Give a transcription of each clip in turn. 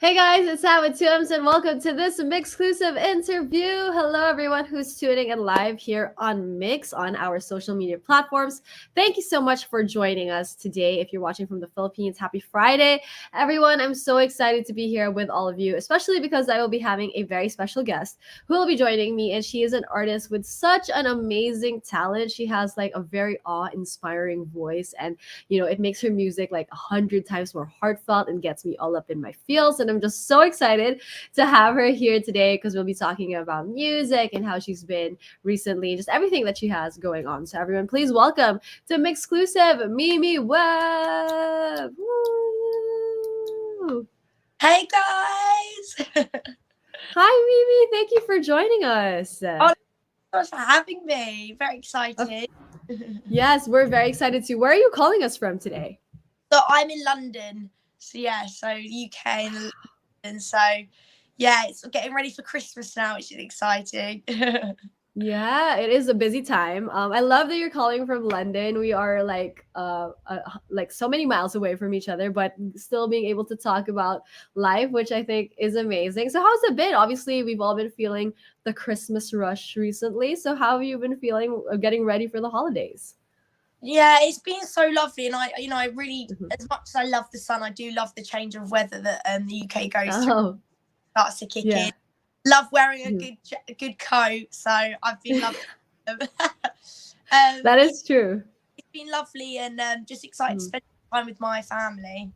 Hey guys, it's Sam with 2Ms and welcome to this MYXclusive interview. Hello everyone who's tuning in live here on Mix on our social media platforms. Thank you so much for joining us today. If you're watching from the Philippines, happy Friday. Everyone, I'm so excited to be here with all of you, especially because I will be having a very special guest who will be joining me, and she is an artist with such an amazing talent. She has like a very awe-inspiring voice, and it makes her music like 100 times more heartfelt and gets me all up in my feels. And I'm just so excited to have her here today because we'll be talking about music and how she's been recently, just everything that she has going on. So everyone, please welcome to MYXclusive, Mimi Webb. Woo! Hey guys! Hi Mimi, thank you for joining us. Oh, thanks for having me. Very excited. Yes, we're very excited too. Where are you calling us from today? So I'm in London. So UK and London. So yeah, it's getting ready for Christmas now, which is exciting. Yeah, it is a busy time. I love that you're calling from London. We are like so many miles away from each other, but still being able to talk about life, which I think is amazing. So how's it been? Obviously, we've all been feeling the Christmas rush recently. So how have you been feeling getting ready for the holidays? Yeah, it's been so lovely, and I really, as much as I love the sun, I do love the change of weather that the UK goes through. Starts to kick in. Love wearing a good coat, so I've been loving them. That is true. It's been lovely, and just excited to spend time with my family.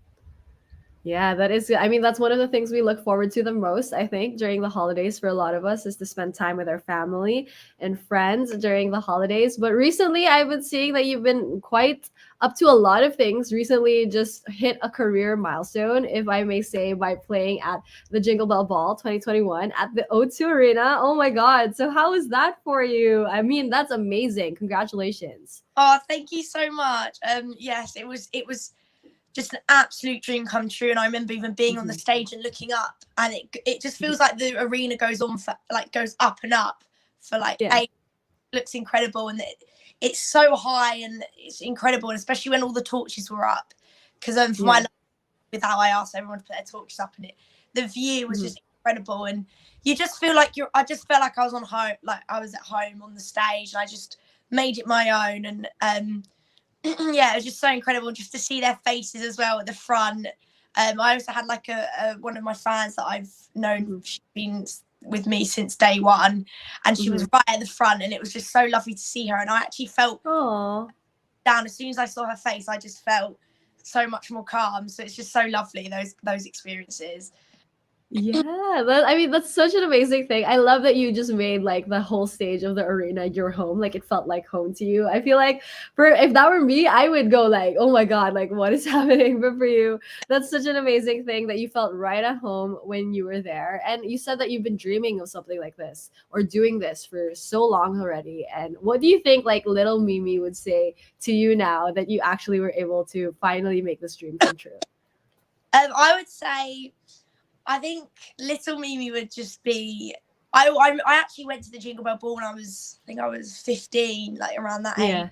Yeah, that is, I mean, that's one of the things we look forward to the most, I think, during the holidays for a lot of us, is to spend time with our family and friends during the holidays. But recently, I've been seeing that you've been quite up to a lot of things. Recently, just hit a career milestone, if I may say, by playing at the Jingle Bell Ball 2021 at the O2 Arena. Oh my God. So how was that for you? I mean, that's amazing. Congratulations. Oh, thank you so much. Yes, it was just an absolute dream come true, and I remember even being on the stage and looking up, and it just feels like the arena goes up and up for like 8. Looks incredible, and it's so high and it's incredible, and especially when all the torches were up, because for my life, with how I asked everyone to put their torches up, and the view was just incredible, and you just feel like I just felt like I was on home, like I was at home on the stage, and I just made it my own, and yeah, it was just so incredible just to see their faces as well at the front. I also had like a one of my fans that I've known, she's been with me since day one, and she was right at the front, and it was just so lovely to see her, and I actually felt down as soon as I saw her face. I just felt so much more calm, so it's just so lovely, those experiences. Yeah, I mean, that's such an amazing thing. I love that you just made like the whole stage of the arena your home. Like it felt like home to you. I feel like if that were me, I would go like, oh my God, like what is happening? But for you, that's such an amazing thing that you felt right at home when you were there. And you said that you've been dreaming of something like this or doing this for so long already. And what do you think like little Mimi would say to you now that you actually were able to finally make this dream come true? I would say, I think little Mimi would just be. I actually went to the Jingle Bell Ball when I think I was 15, like around that age,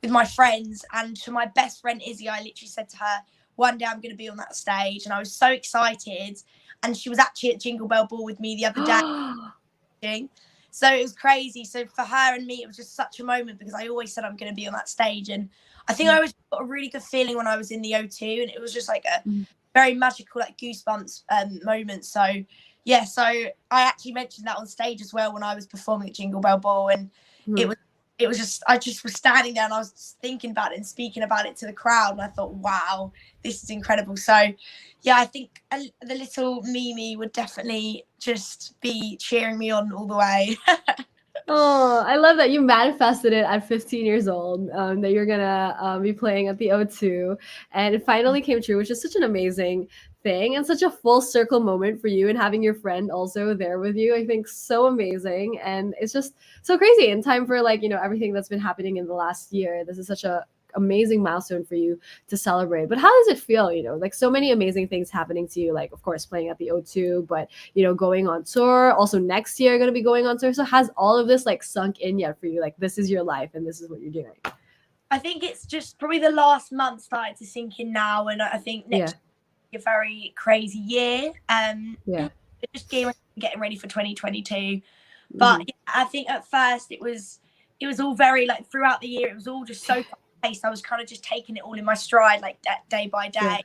with my friends. And to my best friend Izzy, I literally said to her, one day I'm going to be on that stage, and I was so excited. And she was actually at Jingle Bell Ball with me the other day. So it was crazy. So for her and me, it was just such a moment, because I always said I'm going to be on that stage. And I think I always got a really good feeling when I was in the O2, and it was just like very magical, like goosebumps moments. So yeah, so I actually mentioned that on stage as well when I was performing at Jingle Bell Ball, and it was just, I just was standing there and I was just thinking about it and speaking about it to the crowd, and I thought, wow, this is incredible. So yeah, I think the little Mimi would definitely just be cheering me on all the way. Oh, I love that you manifested it at 15 years old, that you're gonna be playing at the O2, and it finally came true, which is such an amazing thing and such a full circle moment for you, and having your friend also there with you. I think so amazing, and it's just so crazy in time for, like, everything that's been happening in the last year. This is such a amazing milestone for you to celebrate. But how does it feel, like so many amazing things happening to you, like of course playing at the O2, but going on tour, also next year going to be going on tour. So has all of this like sunk in yet for you, like this is your life and this is what you're doing? I think it's just probably the last month started to sink in now, and I think next year a very crazy year. Just getting ready for 2022. But yeah, I think at first it was all very, like, throughout the year it was all just so fast-paced. I was kind of just taking it all in my stride, like day by day.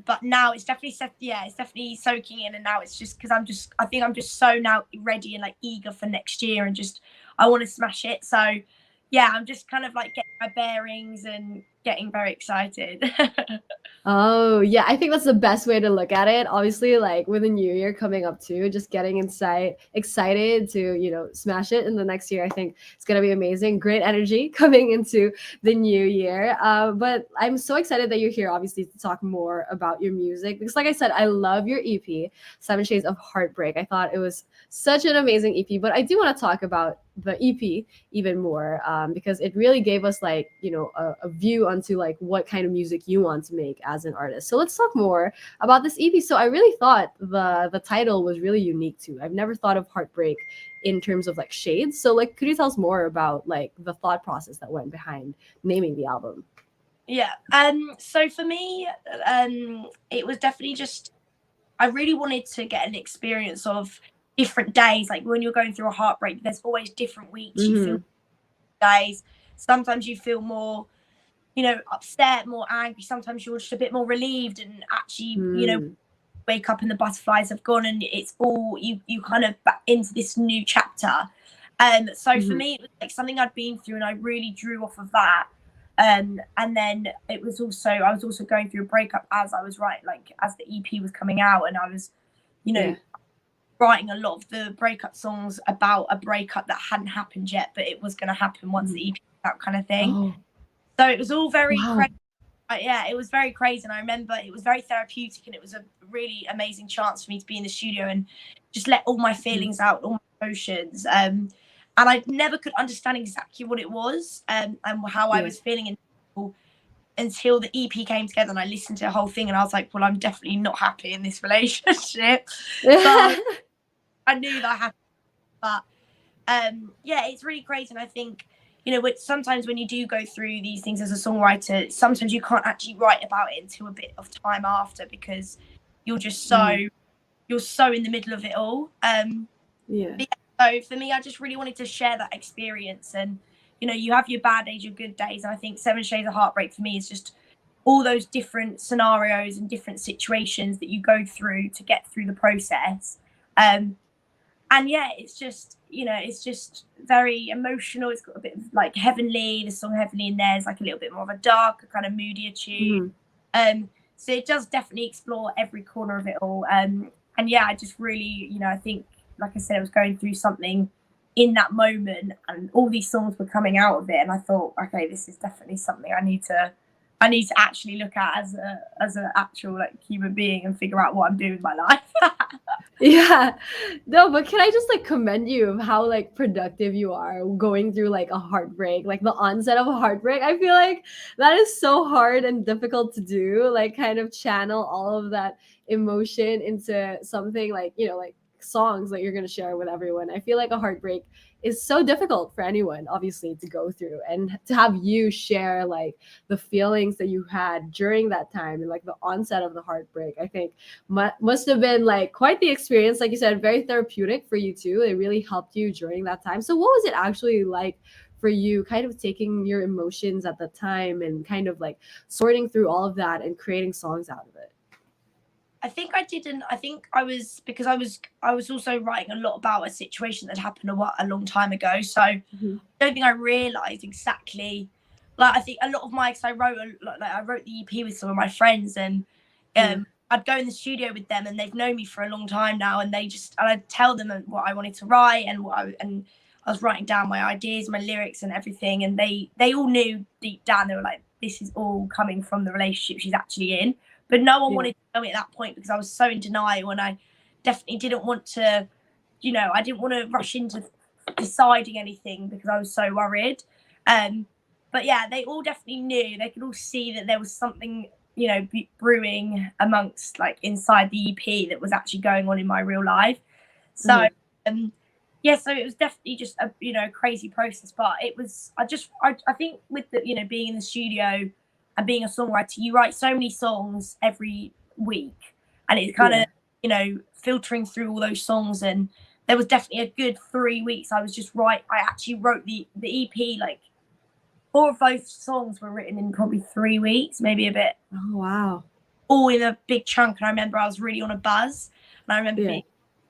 But now it's definitely soaking in, and now it's just because I think I'm just so now ready and like eager for next year, and just I want to smash it. So yeah, I'm just kind of like getting my bearings and getting very excited. Oh, yeah. I think that's the best way to look at it. Obviously, like with a new year coming up too, just getting excited to, smash it in the next year. I think it's going to be amazing. Great energy coming into the new year. But I'm so excited that you're here, obviously, to talk more about your music. Because, like I said, I love your EP, Seven Shades of Heartbreak. I thought it was such an amazing EP. But I do want to talk about the EP even more, because it really gave us like a view onto like what kind of music you want to make as an artist. So let's talk more about this EP. So I really thought the title was really unique too. I've never thought of heartbreak in terms of like shades. So like, could you tell us more about like the thought process that went behind naming the album? Yeah. So for me, it was definitely just, I really wanted to get an experience of different days. Like when you're going through a heartbreak, there's always different weeks. You feel days. Sometimes you feel more, upset, more angry. Sometimes you're just a bit more relieved, and actually, wake up and the butterflies have gone, and it's all you kind of back into this new chapter. So for me, it was like something I'd been through, and I really drew off of that. And then I was also going through a breakup as I was as the EP was coming out, and I was, writing a lot of the breakup songs about a breakup that hadn't happened yet, but it was going to happen once the EP came out, kind of thing. So it was all very crazy. Yeah, it was very crazy, and I remember it was very therapeutic, and it was a really amazing chance for me to be in the studio and just let all my feelings out, all my emotions. And I never could understand exactly what it was, and how I was feeling until the EP came together, and I listened to the whole thing, and I was like, well, I'm definitely not happy in this relationship. But I knew that I had, but yeah, it's really crazy. And I think, sometimes when you do go through these things as a songwriter, sometimes you can't actually write about it until a bit of time after, because you're just you're so in the middle of it all. So for me, I just really wanted to share that experience, and you have your bad days, your good days, and I think Seven Shades of Heartbreak for me is just all those different scenarios and different situations that you go through to get through the process. And yeah, it's just very emotional. It's got a bit of like heavenly, the song Heavenly in there is like a little bit more of a darker, kind of moodier tune. So it does definitely explore every corner of it all. And yeah, I just really, I think, like I said, I was going through something in that moment, and all these songs were coming out of it, and I thought, okay, this is definitely something I need to actually look at as an actual like human being, and figure out what I'm doing with my life. Yeah, no, but can I just like commend you of how like productive you are going through like a heartbreak, like the onset of a heartbreak. I feel like that is so hard and difficult to do, like kind of channel all of that emotion into something like, like songs that you're going to share with everyone. I feel like a heartbreak is so difficult for anyone, obviously, to go through, and to have you share like the feelings that you had during that time and like the onset of the heartbreak, I think must have been like quite the experience. Like you said, very therapeutic for you too. It really helped you during that time. So what was it actually like for you, kind of taking your emotions at the time and kind of like sorting through all of that and creating songs out of it? I think I didn't. I think I was, because I was also writing a lot about a situation that happened a long time ago. So I don't think I realised exactly. Like I think a lot of my, because I wrote I wrote the EP with some of my friends, and I'd go in the studio with them, and they've known me for a long time now, and I'd tell them what I wanted to write, and I was writing down my ideas, my lyrics, and everything, and they all knew deep down, they were like, this is all coming from the relationship she's actually in. But no one wanted to tell me at that point, because I was so in denial, and I definitely didn't want to, I didn't want to rush into deciding anything because I was so worried. But yeah, they all definitely knew. They could all see that there was something, brewing amongst, like, inside the EP that was actually going on in my real life. So, yeah, so it was definitely just a crazy process. But it was, I think with the, being in the studio and being a songwriter, you write so many songs every week, and it's kind of, filtering through all those songs. And there was definitely a good 3 weeks I was just I actually wrote the EP, like 4 of those songs were written in probably 3 weeks, maybe a bit. Oh, wow. All in a big chunk. And I remember I was really on a buzz. And I remember being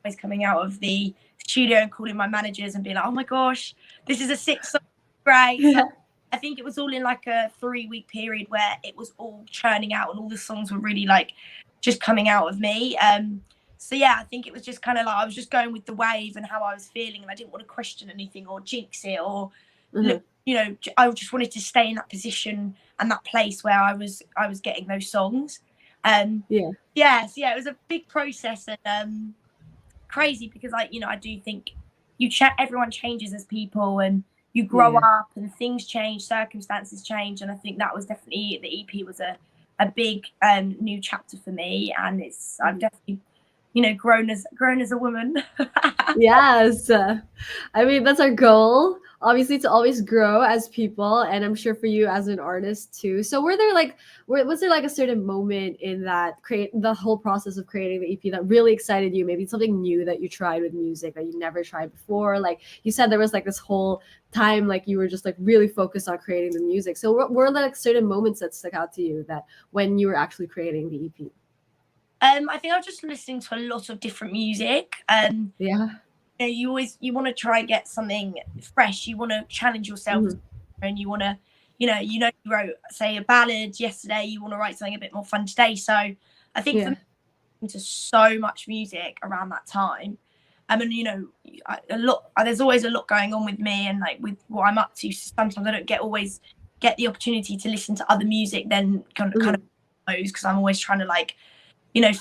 always coming out of the studio and calling my managers and being like, oh my gosh, this is a 6 song, great. So I think it was all in like a 3-week period where it was all churning out, and all the songs were really like just coming out of me. So yeah, I think it was just kind of like I was just going with the wave and how I was feeling, and I didn't want to question anything or jinx it or look, I just wanted to stay in that position and that place where I was getting those songs. So yeah, it was a big process, and crazy, because I do think everyone changes as people, and you grow up and things change, circumstances change, and I think that was definitely, the EP was a big new chapter for me, and I've definitely grown as a woman. Yes. I mean, that's our goal, obviously, to always grow as people, and I'm sure for you as an artist too. So was there like a certain moment in the whole process of creating the EP that really excited you? Maybe something new that you tried with music that you never tried before? Like you said, there was like this whole time, like you were just like really focused on creating the music. So what were like certain moments that stuck out to you that when you were actually creating the EP? I think I was just listening to a lot of different music. You want to try and get something fresh. You want to challenge yourself, and you want to, you wrote, say, a ballad yesterday. You want to write something a bit more fun today. So I think for me, into so much music around that time. I mean, there's always a lot going on with me, and like with what I'm up to. Sometimes I don't always get the opportunity to listen to other music then kind of because I'm always trying to like,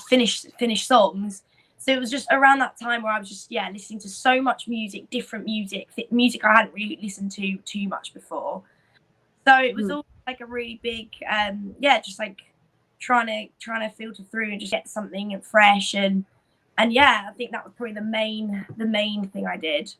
finish songs. So it was just around that time where I was just listening to so much music, different music I hadn't really listened to too much before. So it was all like a really big just like trying to filter through and just get something fresh, and I think that was probably the main thing I did.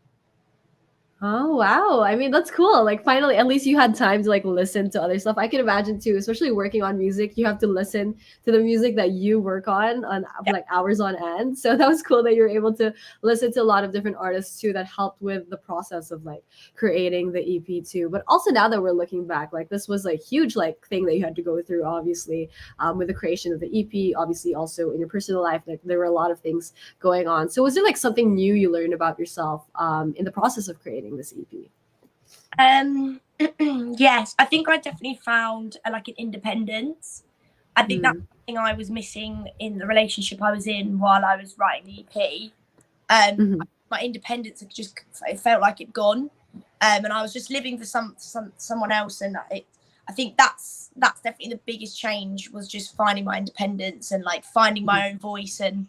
Oh, wow. I mean, that's cool. Like finally, at least you had time to like listen to other stuff. I can imagine too, especially working on music, you have to listen to the music that you work on like hours on end. So that was cool that you were able to listen to a lot of different artists too that helped with the process of like creating the EP too. But also now that we're looking back, like this was like huge like thing that you had to go through, obviously, with the creation of the EP, obviously also in your personal life, like there were a lot of things going on. So was there like something new you learned about yourself in the process of creating this EP? Yes, I think I definitely found like an independence. I think that's something I was missing in the relationship I was in while I was writing the EP. My independence had it felt like it'd gone, and I was just living for someone else, and I think that's definitely the biggest change, was just finding my independence and like finding my own voice, and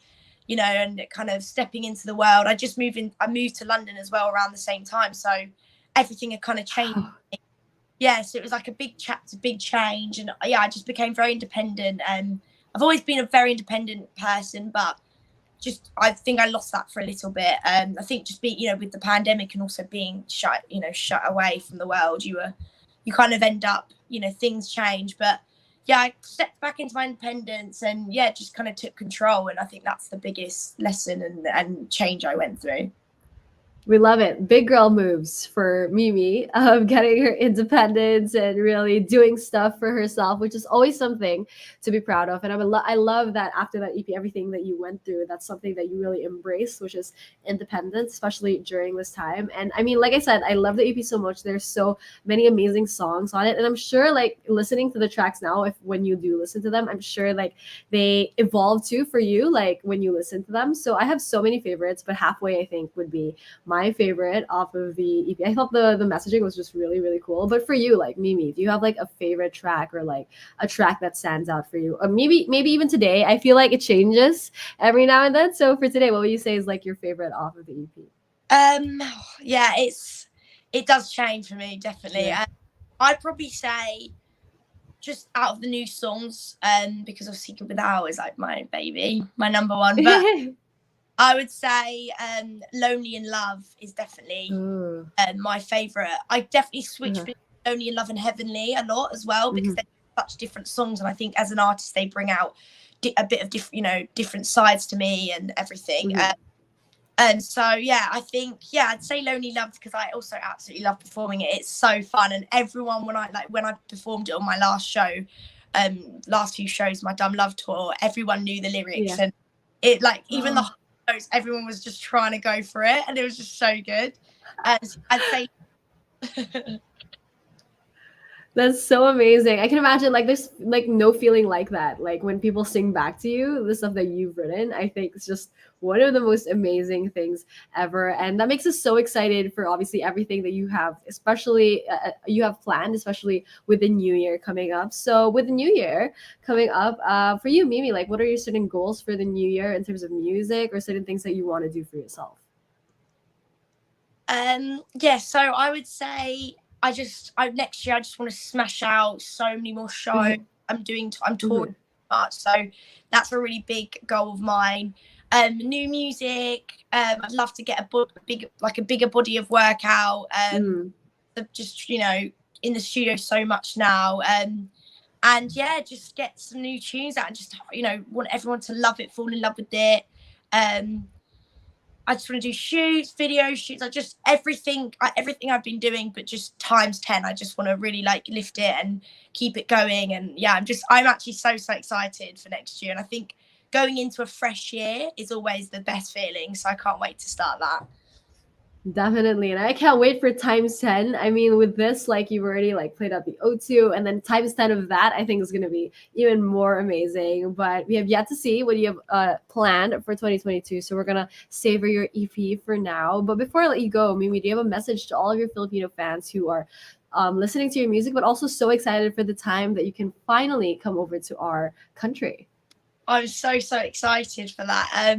and kind of stepping into the world. I moved to London as well around the same time, so everything had kind of changed. So it was like a big chapter, big change, and I just became very independent. And I've always been a very independent person, but I think I lost that for a little bit. I think just with the pandemic and also being shut away from the world, you kind of end up, things change. But I stepped back into my independence, and just kind of took control. And I think that's the biggest lesson and change I went through. We love it. Big girl moves for Mimi of getting her independence and really doing stuff for herself, which is always something to be proud of. And I love that after that EP, everything that you went through, that's something that you really embraced, which is independence, especially during this time. And I mean, like I said, I love the EP so much. There's so many amazing songs on it. And I'm sure like listening to the tracks now, if when you do listen to them, I'm sure like they evolve too for you, like when you listen to them. So I have so many favorites, but halfway I think would be my favorite off of the EP. I thought the messaging was just really, really cool. But for you, like Mimi, do you have like a favorite track or like a track that stands out for you? Or maybe even today. I feel like it changes every now and then. So for today, what would you say is like your favorite off of the EP? Yeah, it does change for me, definitely. Yeah. I'd probably say just out of the new songs, because obviously Good Without is like my baby, my number one. But I would say Lonely in Love is definitely my favourite. I definitely switch between Lonely in Love and Heavenly a lot as well, because they're such different songs. And I think as an artist, they bring out a bit of different sides to me and everything. And so, yeah, I think, I'd say Lonely Love because I also absolutely love performing it. It's so fun. And everyone, when I performed it on my last show, last few shows, my Dumb Love tour, everyone knew the lyrics. And it like, even the shows, everyone was just trying to go for it. And it was just so good. So I'd say... That's so amazing. I can imagine like there's like no feeling like that. Like when people sing back to you the stuff that you've written, I think it's just one of the most amazing things ever. And that makes us so excited for obviously everything that you have, especially you have planned, especially with the new year coming up. So with the new year coming up, for you, Mimi, like what are your certain goals for the new year in terms of music or certain things that you want to do for yourself? So I would say next year I just want to smash out so many more shows. I'm touring much, so that's a really big goal of mine. New music. I'd love to get a bigger body of work out. Just in the studio so much now. And yeah, just get some new tunes out and just want everyone to love it, fall in love with it. I just want to do shoots, video shoots, like just everything I've been doing, but just times 10. I just want to really like lift it and keep it going. And yeah, I'm actually so excited for next year. And I think going into a fresh year is always the best feeling. So I can't wait to start that. Definitely. And I can't wait for times 10. I mean, with this, like you've already like played out the O2 and then times 10 of that, I think is going to be even more amazing. But we have yet to see what you have planned for 2022. So we're going to savor your EP for now. But before I let you go, Mimi, do you have a message to all of your Filipino fans who are listening to your music, but also so excited for the time that you can finally come over to our country? I'm so excited for that.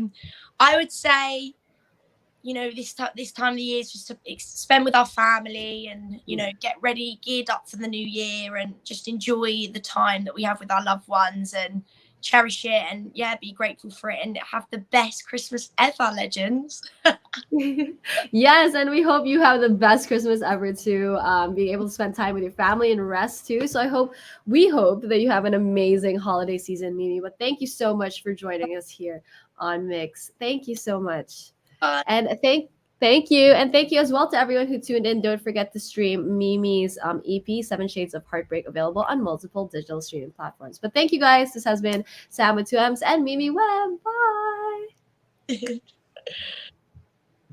I would say, this time of the year is just to spend with our family and, get ready, geared up for the new year and just enjoy the time that we have with our loved ones and cherish it and, be grateful for it and have the best Christmas ever, legends. Yes, and we hope you have the best Christmas ever too. Being able to spend time with your family and rest too. So we hope that you have an amazing holiday season, Mimi. But thank you so much for joining us here on Mix. Thank you so much. And thank you. And thank you as well to everyone who tuned in. Don't forget to stream Mimi's EP, 7 Shades of Heartbreak, available on multiple digital streaming platforms. But thank you guys. This has been Sam with 2 M's and Mimi Webb. Bye.